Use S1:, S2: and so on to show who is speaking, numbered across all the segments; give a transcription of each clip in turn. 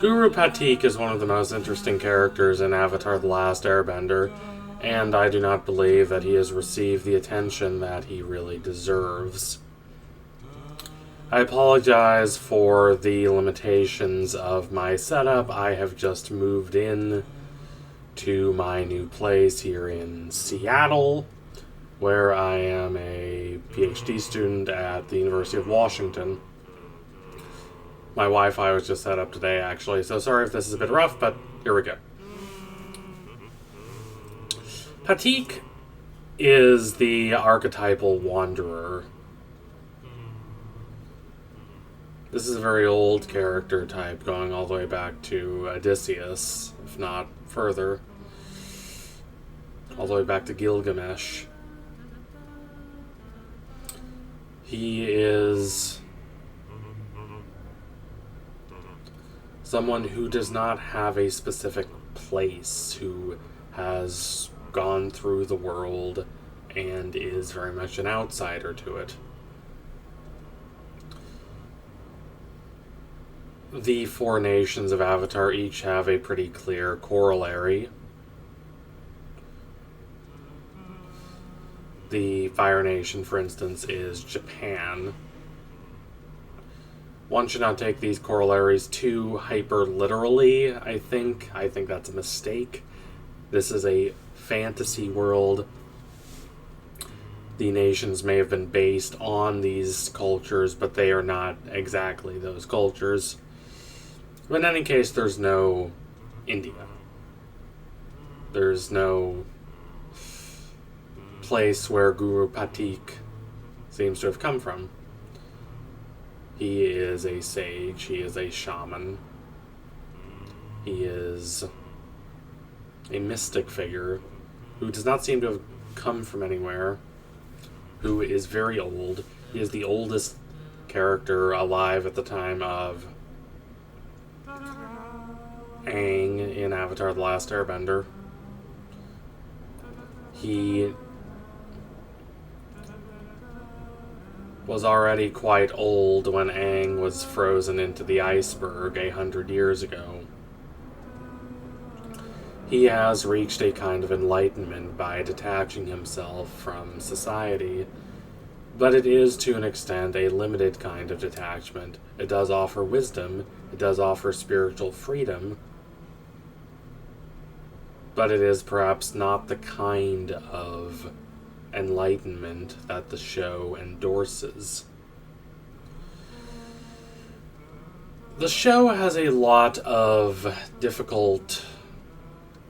S1: Guru Pathik is one of the most interesting characters in Avatar: The Last Airbender, and I do not believe that he has received the attention that he really deserves. I apologize for the limitations of my setup. I have just moved in to my new place here in Seattle, where I am a PhD student at the University of Washington. My Wi-Fi was just set up today, actually, so sorry if this is a bit rough, but here we go. Pathik is the archetypal wanderer. This is a very old character type, going all the way back to Odysseus, if not further. All the way back to Gilgamesh. He is someone who does not have a specific place, who has gone through the world and is very much an outsider to it. The four nations of Avatar each have a pretty clear corollary. The Fire Nation, for instance, is Japan. One should not take these corollaries too hyper-literally, I think. I think that's a mistake. This is a fantasy world. The nations may have been based on these cultures, but they are not exactly those cultures. But in any case, there's no India. There's no place where Guru Pathik seems to have come from. He is a sage, he is a shaman, he is a mystic figure who does not seem to have come from anywhere, who is very old. He is the oldest character alive at the time of Aang in Avatar: The Last Airbender. He was already quite old when Aang was frozen into the iceberg 100 years ago. He has reached a kind of enlightenment by detaching himself from society, but it is to an extent a limited kind of detachment. It does offer wisdom, it does offer spiritual freedom, but it is perhaps not the kind of enlightenment that the show endorses. The show has a lot of difficult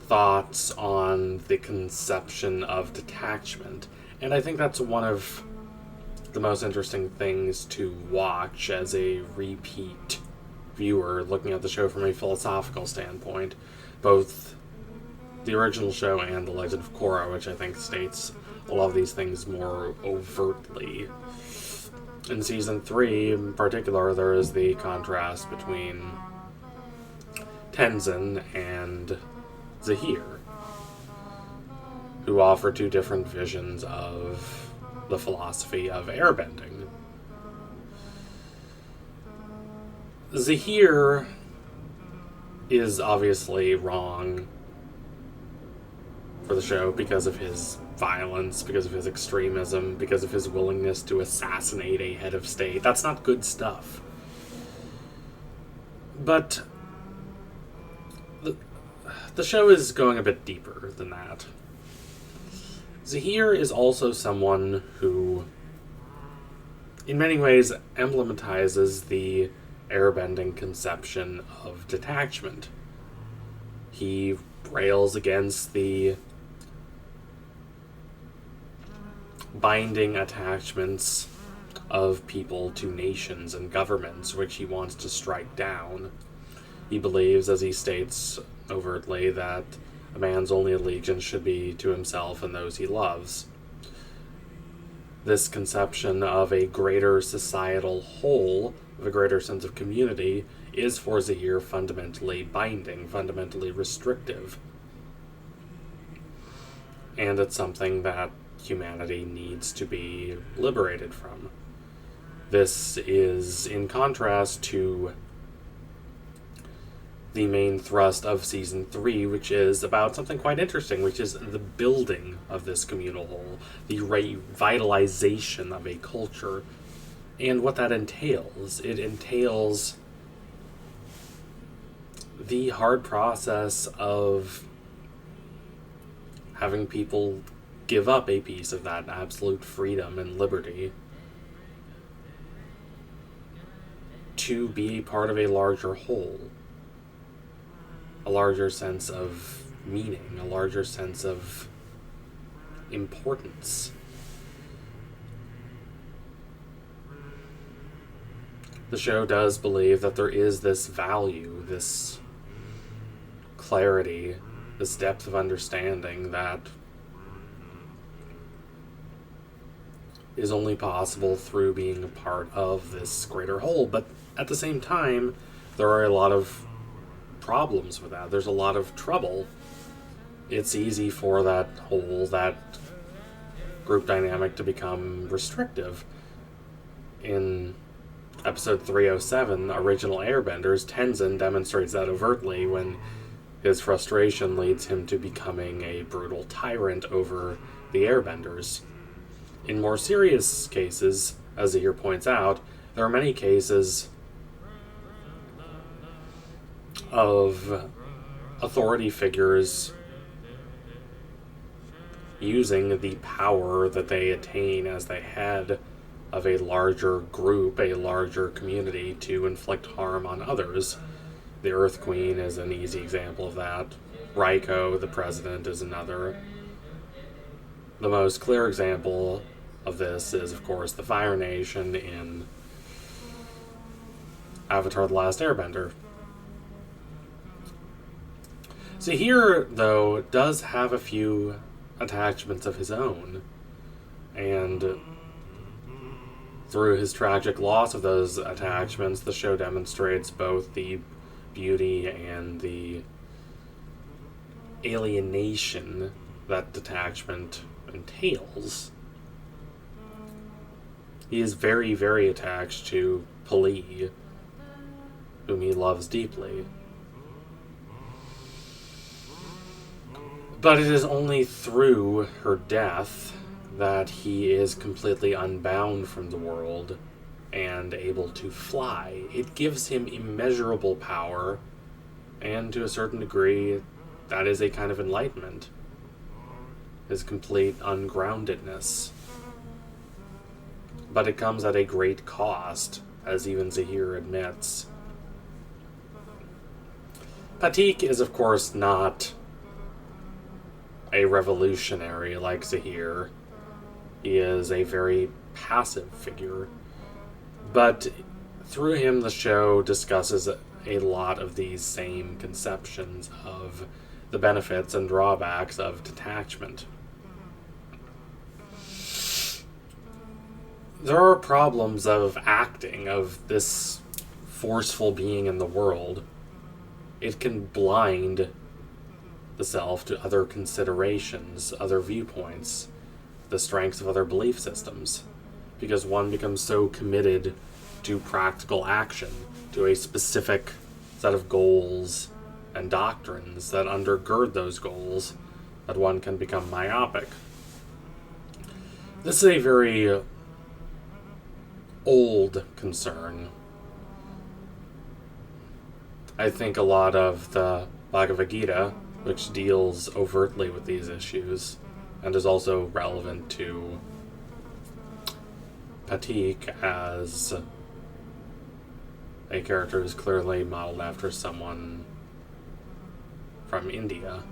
S1: thoughts on the conception of detachment, and I think that's one of the most interesting things to watch as a repeat viewer looking at the show from a philosophical standpoint, both the original show and The Legend of Korra, which I think states a lot of these things more overtly. In Season 3, in particular, there is the contrast between Tenzin and Zahir, who offer two different visions of the philosophy of airbending. Zahir is obviously wrong for the show because of his violence, because of his extremism, because of his willingness to assassinate a head of state. That's not good stuff. But the show is going a bit deeper than that. Zahir is also someone who, in many ways, emblematizes the airbending conception of detachment. He rails against the binding attachments of people to nations and governments, which he wants to strike down. He believes, as he states overtly, that a man's only allegiance should be to himself and those he loves. This conception of a greater societal whole, of a greater sense of community, is for Zahir fundamentally binding, fundamentally restrictive. And it's something that humanity needs to be liberated from. This is in contrast to the main thrust of Season 3, which is about something quite interesting, which is the building of this communal whole, the revitalization of a culture, and what that entails. It entails the hard process of having people give up a piece of that absolute freedom and liberty to be a part of a larger whole, a larger sense of meaning, a larger sense of importance. The show does believe that there is this value, this clarity, this depth of understanding that is only possible through being a part of this greater whole. But at the same time, there are a lot of problems with that. There's a lot of trouble. It's easy for that whole, that group dynamic to become restrictive. In episode 307, Original Airbenders, Tenzin demonstrates that overtly when his frustration leads him to becoming a brutal tyrant over the Airbenders. In more serious cases, as Zahir points out, there are many cases of authority figures using the power that they attain as the head of a larger group, a larger community, to inflict harm on others. The Earth Queen is an easy example of that. Raiko, the president, is another. The most clear example of this is, of course, the Fire Nation in Avatar: The Last Airbender. Zahir, though, does have a few attachments of his own, and through his tragic loss of those attachments, the show demonstrates both the beauty and the alienation that detachment entails. He is very, very attached to Pali, whom he loves deeply. But it is only through her death that he is completely unbound from the world and able to fly. It gives him immeasurable power, and to a certain degree, that is a kind of enlightenment. His complete ungroundedness. But it comes at a great cost, as even Zahir admits. Pathik is, of course, not a revolutionary like Zahir. He is a very passive figure. But through him, the show discusses a lot of these same conceptions of the benefits and drawbacks of detachment. There are problems of acting, of this forceful being in the world. It can blind the self to other considerations, other viewpoints, the strengths of other belief systems, because one becomes so committed to practical action, to a specific set of goals and doctrines that undergird those goals, that one can become myopic. This is a very old concern. I think a lot of the Bhagavad Gita, which deals overtly with these issues, and is also relevant to Pathik as a character who's clearly modeled after someone from India.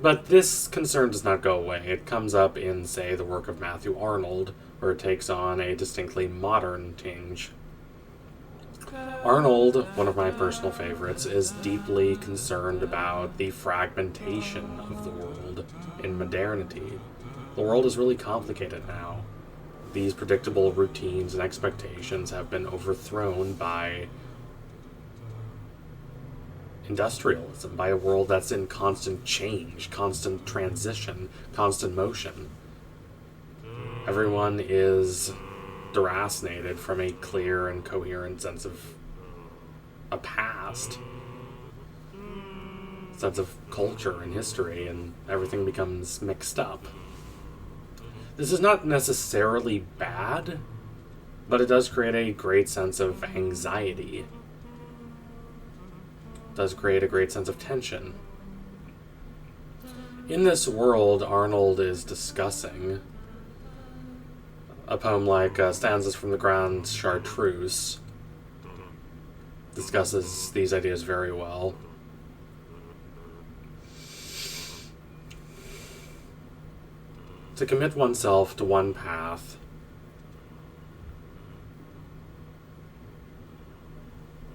S1: But this concern does not go away. It comes up in, say, the work of Matthew Arnold, where it takes on a distinctly modern tinge. Arnold, one of my personal favorites, is deeply concerned about the fragmentation of the world in modernity. The world is really complicated now. These predictable routines and expectations have been overthrown by industrialism, by a world that's in constant change, constant transition, constant motion. Everyone is deracinated from a clear and coherent sense of a past, sense of culture and history, and everything becomes mixed up. This is not necessarily bad, but it does create a great sense of anxiety. It does create a great sense of tension. In this world, Arnold is discussing a poem like Stanzas from the Grande Chartreuse discusses these ideas very well. To commit oneself to one path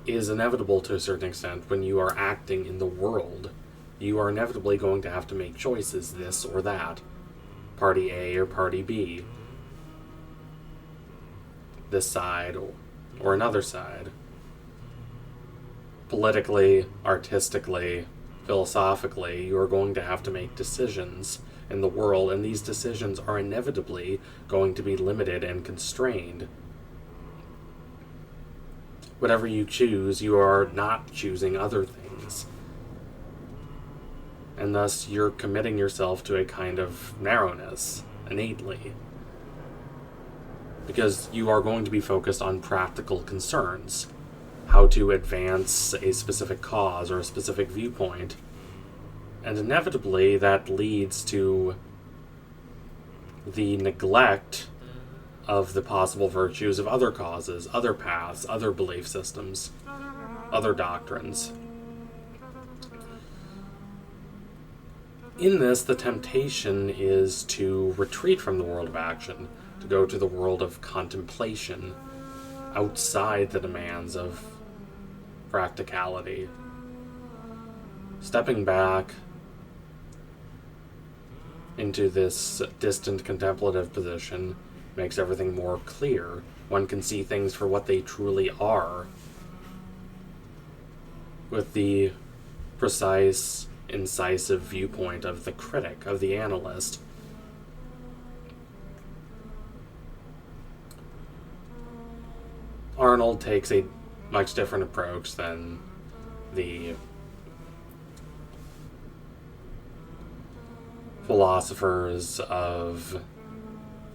S1: is inevitable to a certain extent when you are acting in the world. You are inevitably going to have to make choices, this or that. Party A or Party B. This side or another side. Politically, artistically, philosophically, you are going to have to make decisions in the world, and these decisions are inevitably going to be limited and constrained. Whatever you choose, you are not choosing other things. And thus, you're committing yourself to a kind of narrowness, innately. Because you are going to be focused on practical concerns. How to advance a specific cause or a specific viewpoint. And inevitably, that leads to the neglect of the possible virtues of other causes, other paths, other belief systems, other doctrines. In this, the temptation is to retreat from the world of action, to go to the world of contemplation, outside the demands of practicality. Stepping back into this distant contemplative position makes everything more clear. One can see things for what they truly are, with the precise, incisive viewpoint of the critic, of the analyst. Arnold takes a much different approach than the philosophers of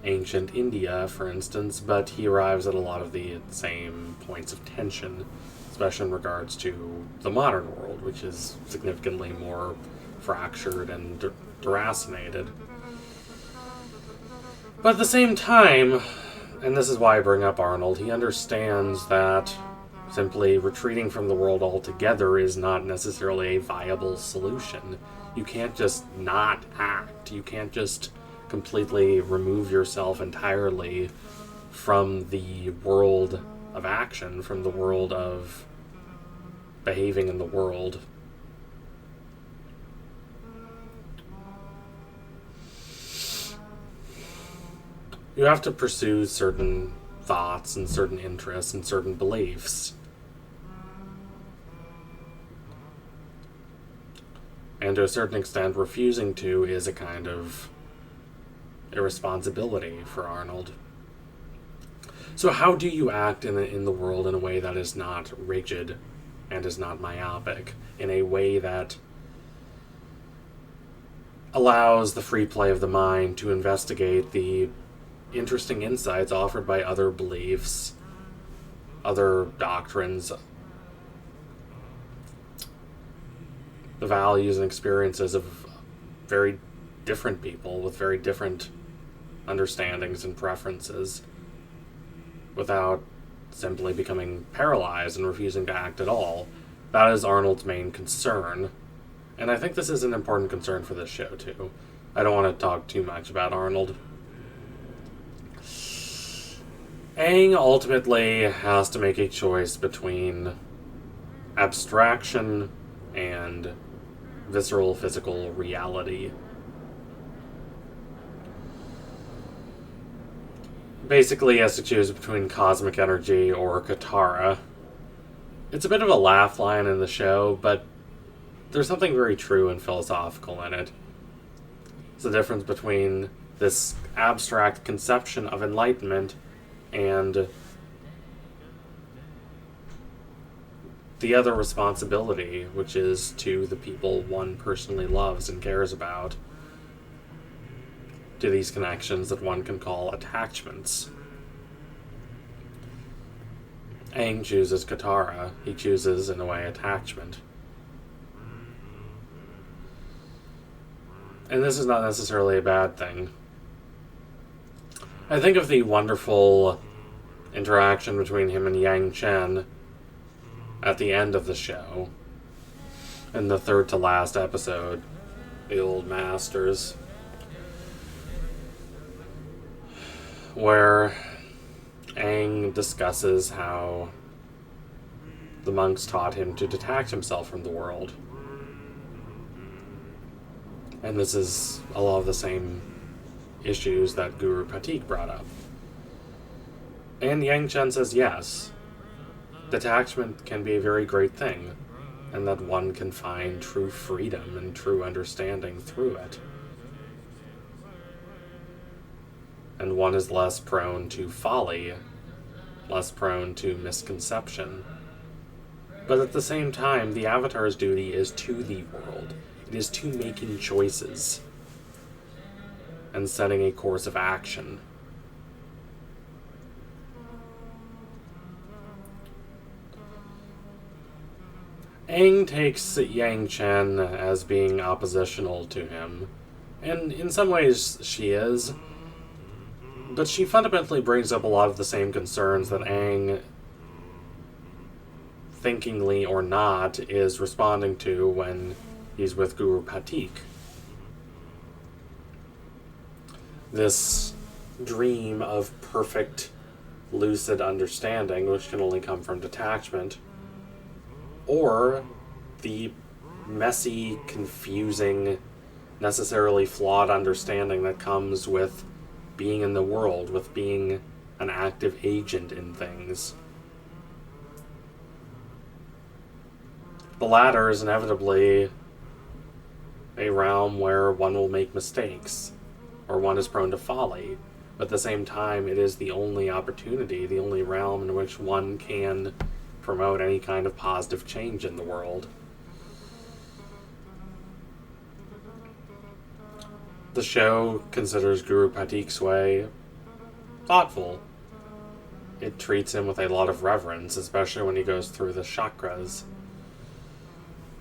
S1: ancient India, for instance, but he arrives at a lot of the same points of tension, especially in regards to the modern world, which is significantly more fractured and deracinated. But at the same time, and this is why I bring up Arnold, he understands that simply retreating from the world altogether is not necessarily a viable solution. You can't just not act. You can't just completely remove yourself entirely from the world of action, from the world of behaving in the world. You have to pursue certain thoughts and certain interests and certain beliefs. And to a certain extent, refusing to is a kind of irresponsibility for Arnold. So how do you act in the world in a way that is not rigid and is not myopic, in a way that allows the free play of the mind to investigate the interesting insights offered by other beliefs, other doctrines, the values and experiences of very different people with very different understandings and preferences, without simply becoming paralyzed and refusing to act at all? That is Arnold's main concern. And I think this is an important concern for this show, too. I don't want to talk too much about Arnold. Aang ultimately has to make a choice between abstraction and visceral physical reality. Basically, he has to choose between cosmic energy or Katara. It's a bit of a laugh line in the show, but there's something very true and philosophical in it. It's the difference between this abstract conception of enlightenment and the other responsibility, which is to the people one personally loves and cares about, to these connections that one can call attachments. Aang chooses Katara. He chooses, in a way, attachment. And this is not necessarily a bad thing. I think of the wonderful interaction between him and Yang Chen at the end of the show, in the third to last episode, The Old Masters, where Aang discusses how the monks taught him to detach himself from the world. And this is a lot of the same issues that Guru Pathik brought up. And Yang Chen says yes, detachment can be a very great thing, and that one can find true freedom and true understanding through it. And one is less prone to folly, less prone to misconception. But at the same time, the Avatar's duty is to the world. It is to making choices and setting a course of action. Aang takes Yang Chen as being oppositional to him, and in some ways she is, but she fundamentally brings up a lot of the same concerns that Aang, thinkingly or not, is responding to when he's with Guru Pathik. This dream of perfect, lucid understanding, which can only come from detachment, or the messy, confusing, necessarily flawed understanding that comes with being in the world, with being an active agent in things. The latter is inevitably a realm where one will make mistakes, or one is prone to folly, but at the same time it is the only opportunity, the only realm in which one can promote any kind of positive change in the world. The show considers Guru Pathik's way thoughtful. It treats him with a lot of reverence, especially when he goes through the chakras.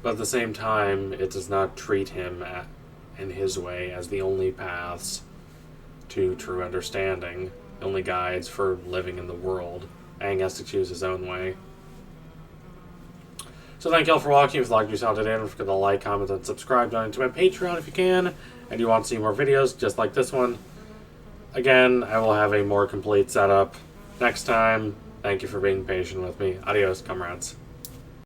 S1: But at the same time, it does not treat him in his way as the only paths to true understanding, the only guides for living in the world. Aang has to choose his own way. So thank you all for watching. If you liked what you saw today, don't forget to like, comment, and subscribe. Donate to my Patreon if you can, and you want to see more videos just like this one. Again, I will have a more complete setup next time. Thank you for being patient with me. Adios, comrades.